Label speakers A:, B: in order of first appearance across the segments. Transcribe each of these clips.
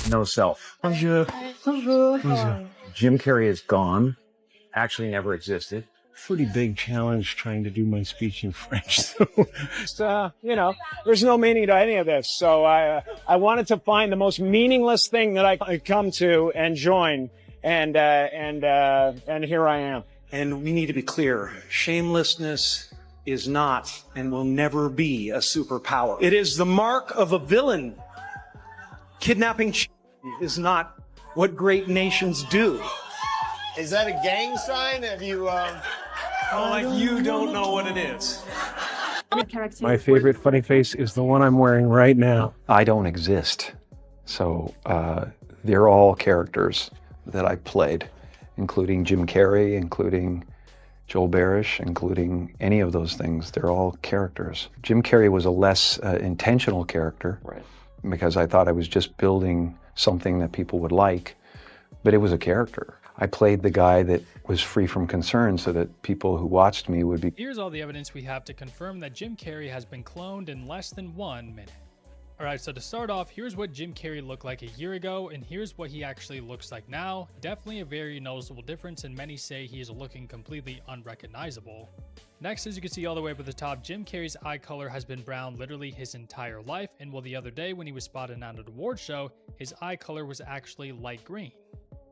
A: no self.
B: Bonjour.
C: Bonjour.
A: Jim Carrey is gone, actually never existed.
B: Pretty big challenge trying to do my speech in French. So, there's no meaning to any of this. So I wanted to find the most meaningless thing that I could come to and join. And here I am.
D: And we need to be clear. Shamelessness is not and will never be a superpower. It is the mark of a villain. Kidnapping is not what great nations do.
C: Is that a gang sign? Have you,
D: Like you don't know what it is.
B: My favorite funny face is the one I'm wearing right now.
E: I don't exist. So they're all characters that I played, including Jim Carrey, including Joel Barish, including any of those things. They're all characters. Jim Carrey was a less intentional character, right, because I thought I was just building something that people would like, but it was a character. I played the guy that was free from concern so that people who watched me would be.
F: Here's all the evidence we have to confirm that Jim Carrey has been cloned in less than 1 minute. Alright, so to start off, here's what Jim Carrey looked like a year ago, and here's what he actually looks like now. Definitely a very noticeable difference, and many say he is looking completely unrecognizable. Next, as you can see all the way up at the top, Jim Carrey's eye color has been brown literally his entire life, and while the other day when he was spotted at an award show, his eye color was actually light green.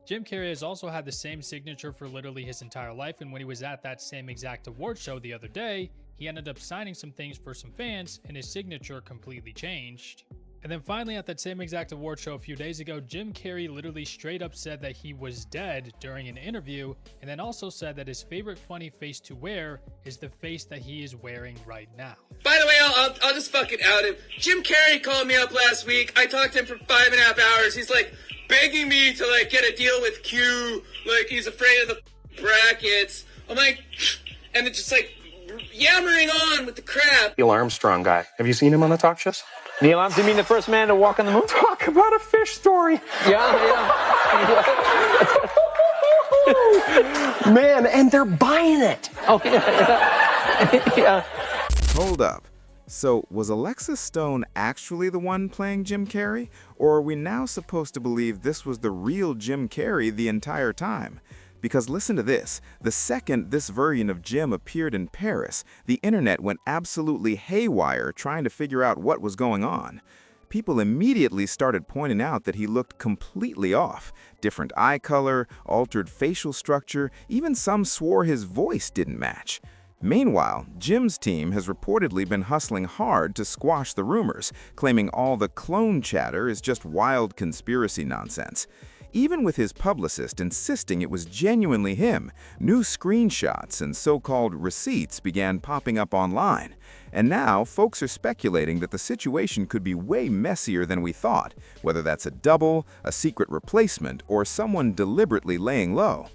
F: Jim Carrey has also had the same signature for literally his entire life, and when he was at that same exact award show the other day, he ended up signing some things for some fans, and his signature completely changed. And then finally, at that same exact award show a few days ago, Jim Carrey literally straight up said that he was dead during an interview, and then also said that his favorite funny face to wear is the face that he is wearing right now.
G: By the way, I'll just fucking out him. Jim Carrey called me up last week. I talked to him for 5.5 hours. He's like begging me to like get a deal with Q. Like he's afraid of the brackets. I'm like, and it's just like yammering on with the crap.
H: Neil Armstrong guy. Have you seen him on the talk shows?
I: Neil Armstrong, you mean the first man to walk on the moon?
H: Talk about a fish story.
I: Yeah.
H: Man, and they're buying it.
I: Oh, yeah. Yeah.
J: Hold up. So, was Alexis Stone actually the one playing Jim Carrey? Or are we now supposed to believe this was the real Jim Carrey the entire time? Because listen to this, the second this version of Jim appeared in Paris, the internet went absolutely haywire trying to figure out what was going on. People immediately started pointing out that he looked completely off. Different eye color, altered facial structure, even some swore his voice didn't match. Meanwhile, Jim's team has reportedly been hustling hard to squash the rumors, claiming all the clone chatter is just wild conspiracy nonsense. Even with his publicist insisting it was genuinely him, new screenshots and so-called receipts began popping up online. And now, folks are speculating that the situation could be way messier than we thought, whether that's a double, a secret replacement, or someone deliberately laying low.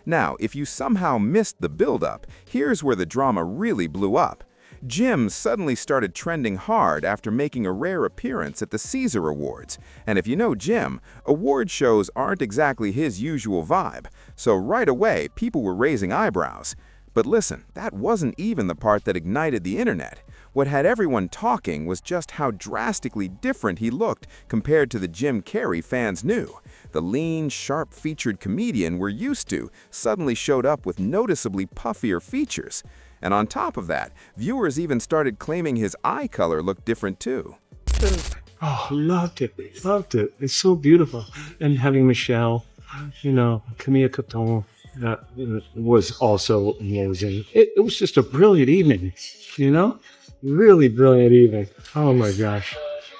J: Now, if you somehow missed the build-up, here's where the drama really blew up. Jim suddenly started trending hard after making a rare appearance at the Caesar Awards. And if you know Jim, award shows aren't exactly his usual vibe. So right away, people were raising eyebrows. But listen, that wasn't even the part that ignited the internet. What had everyone talking was just how drastically different he looked compared to the Jim Carrey fans knew. The lean, sharp-featured comedian we're used to suddenly showed up with noticeably puffier features. And on top of that, viewers even started claiming his eye color looked different too.
B: Oh, loved it. Loved it. It's so beautiful. And having Michelle, Camille Coton, was also amazing. It was just a brilliant evening, Really brilliant evening. Oh my gosh.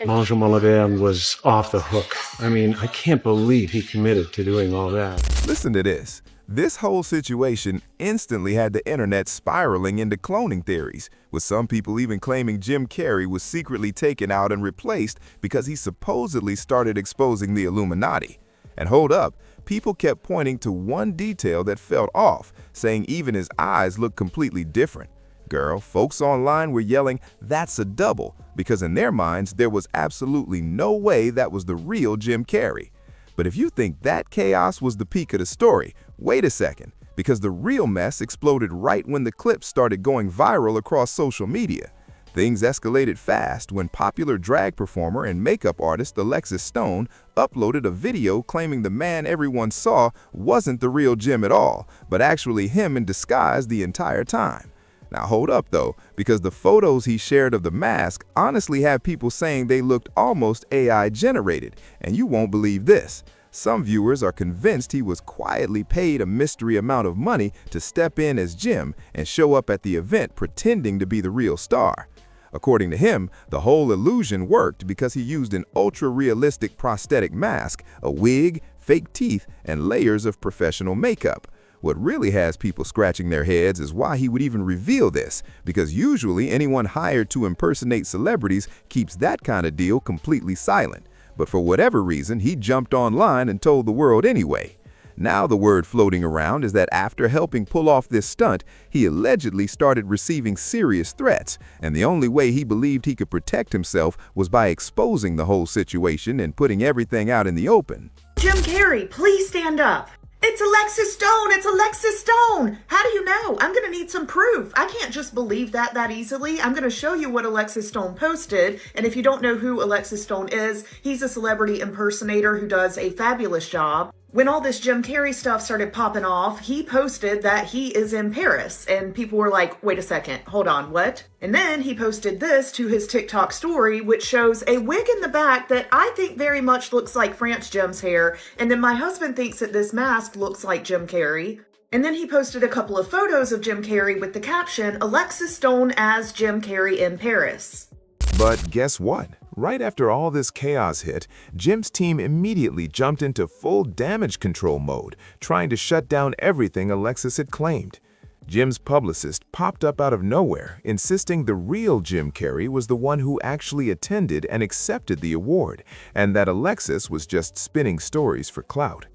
B: Mange Malabert was off the hook. I mean, I can't believe he committed to doing all that.
J: Listen to this. This whole situation instantly had the internet spiraling into cloning theories, with some people even claiming Jim Carrey was secretly taken out and replaced because he supposedly started exposing the Illuminati. And hold up, people kept pointing to one detail that felt off, saying even his eyes looked completely different. Girl, folks online were yelling, "That's a double," because in their minds there was absolutely no way that was the real Jim Carrey. But if you think that chaos was the peak of the story, wait a second, because the real mess exploded right when the clip started going viral across social media. Things escalated fast when popular drag performer and makeup artist Alexis Stone uploaded a video claiming the man everyone saw wasn't the real Jim at all, but actually him in disguise the entire time. Now hold up though, because the photos he shared of the mask honestly have people saying they looked almost AI generated, and you won't believe this. Some viewers are convinced he was quietly paid a mystery amount of money to step in as Jim and show up at the event pretending to be the real star. According to him, the whole illusion worked because he used an ultra-realistic prosthetic mask, a wig, fake teeth, and layers of professional makeup. What really has people scratching their heads is why he would even reveal this, because usually anyone hired to impersonate celebrities keeps that kind of deal completely silent. But for whatever reason, he jumped online and told the world anyway. Now the word floating around is that after helping pull off this stunt, he allegedly started receiving serious threats, and the only way he believed he could protect himself was by exposing the whole situation and putting everything out in the open.
K: Jim Carrey, please stand up. It's Alexis Stone! It's Alexis Stone! How do you know? I'm gonna need some proof. I can't just believe that easily. I'm gonna show you what Alexis Stone posted, and if you don't know who Alexis Stone is, he's a celebrity impersonator who does a fabulous job. When all this Jim Carrey stuff started popping off, he posted that he is in Paris, and people were like, wait a second, hold on, what? And then he posted this to his TikTok story, which shows a wig in the back that I think very much looks like France Jim's hair, and then my husband thinks that this mask looks like Jim Carrey. And then he posted a couple of photos of Jim Carrey with the caption, Alexis Stone as Jim Carrey in Paris.
J: But guess what? Right after all this chaos hit, Jim's team immediately jumped into full damage control mode, trying to shut down everything Alexis had claimed. Jim's publicist popped up out of nowhere, insisting the real Jim Carrey was the one who actually attended and accepted the award, and that Alexis was just spinning stories for clout.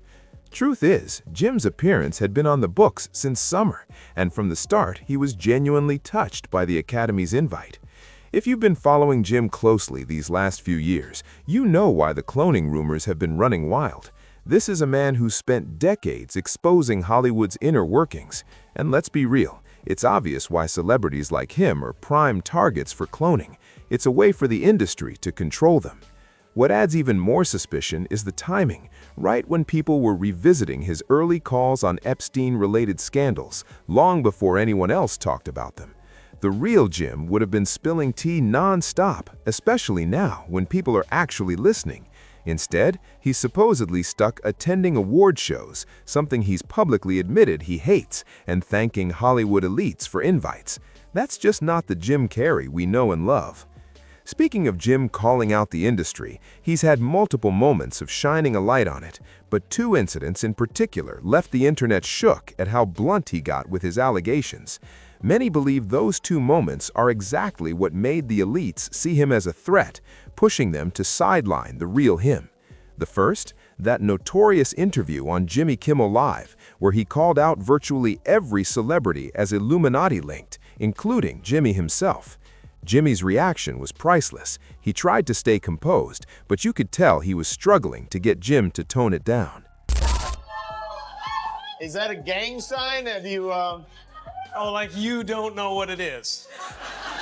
J: Truth is, Jim's appearance had been on the books since summer, and from the start, he was genuinely touched by the Academy's invite. If you've been following Jim closely these last few years, you know why the cloning rumors have been running wild. This is a man who spent decades exposing Hollywood's inner workings. And let's be real, it's obvious why celebrities like him are prime targets for cloning. It's a way for the industry to control them. What adds even more suspicion is the timing, right when people were revisiting his early calls on Epstein-related scandals, long before anyone else talked about them. The real Jim would have been spilling tea non-stop, especially now when people are actually listening. Instead, he's supposedly stuck attending award shows, something he's publicly admitted he hates, and thanking Hollywood elites for invites. That's just not the Jim Carrey we know and love. Speaking of Jim calling out the industry, he's had multiple moments of shining a light on it, but two incidents in particular left the internet shook at how blunt he got with his allegations. Many believe those two moments are exactly what made the elites see him as a threat, pushing them to sideline the real him. The first, that notorious interview on Jimmy Kimmel Live, where he called out virtually every celebrity as Illuminati-linked, including Jimmy himself. Jimmy's reaction was priceless. He tried to stay composed, but you could tell he was struggling to get Jim to tone it down.
C: Is that a gang sign? Have you,
D: Oh, like you don't know what it is.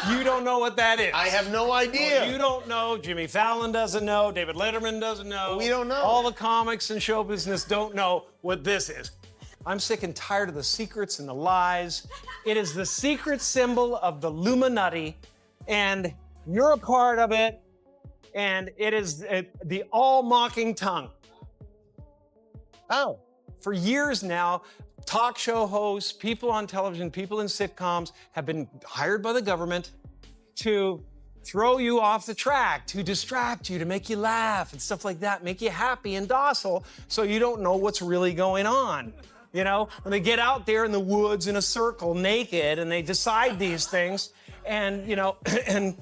D: You don't know what that is.
C: I have no idea.
D: Well, you don't know. Jimmy Fallon doesn't know. David Letterman doesn't know.
C: We don't know.
D: All the comics and show business don't know what this is. I'm sick and tired of the secrets and the lies. It is the secret symbol of the Illuminati, and you're a part of it, and it is the all-mocking tongue.
C: Oh.
D: For years now, talk show hosts, people on television, people in sitcoms have been hired by the government to throw you off the track, to distract you, to make you laugh and stuff like that, make you happy and docile so you don't know what's really going on. You know, when they get out there in the woods in a circle naked and they decide these things and, you know, and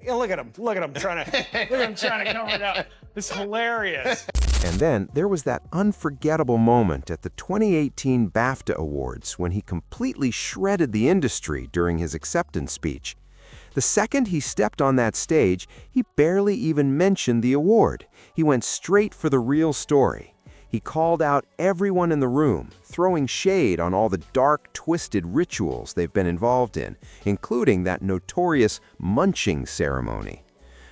D: look at him trying to cover it up. It's hilarious.
L: And then there was that unforgettable moment at the 2018 BAFTA Awards when he completely shredded the industry during his acceptance speech. The second he stepped on that stage, he barely even mentioned the award. He went straight for the real story. He called out everyone in the room, throwing shade on all the dark, twisted rituals they've been involved in, including that notorious munching ceremony.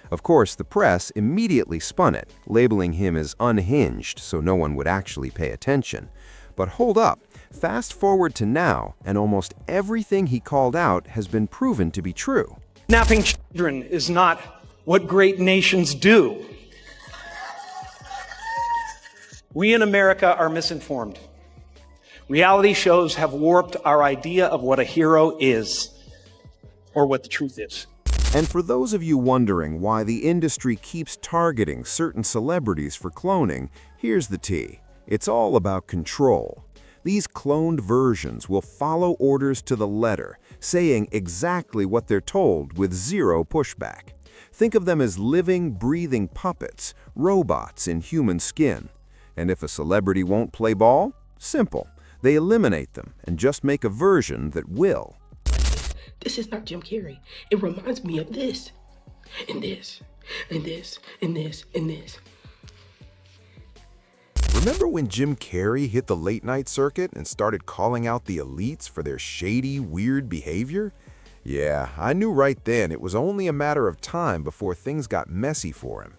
L: Of course, the press immediately spun it, labeling him as unhinged so no one would actually pay attention. But hold up, fast forward to now, and almost everything he called out has been proven to be true.
D: Kidnapping children is not what great nations do. We in America are misinformed. Reality shows have warped our idea of what a hero is, or what the truth is.
L: And for those of you wondering why the industry keeps targeting certain celebrities for cloning, here's the tea. It's all about control. These cloned versions will follow orders to the letter, saying exactly what they're told with zero pushback. Think of them as living, breathing puppets, robots in human skin. And if a celebrity won't play ball, simple. They eliminate them and just make a version that will.
M: This is not Jim Carrey. It reminds me of this, and this, and this, and this, and this.
L: Remember when Jim Carrey hit the late-night circuit and started calling out the elites for their shady, weird behavior? Yeah, I knew right then it was only a matter of time before things got messy for him.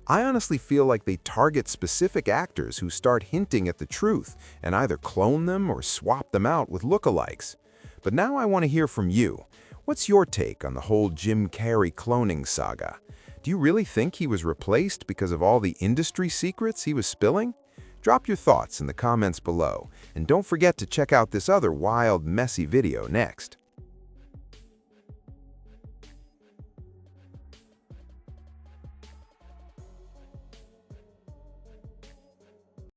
L: I honestly feel like they target specific actors who start hinting at the truth and either clone them or swap them out with lookalikes. But now I want to hear from you. What's your take on the whole Jim Carrey cloning saga? Do you really think he was replaced because of all the industry secrets he was spilling? Drop your thoughts in the comments below, and don't forget to check out this other wild, messy video next.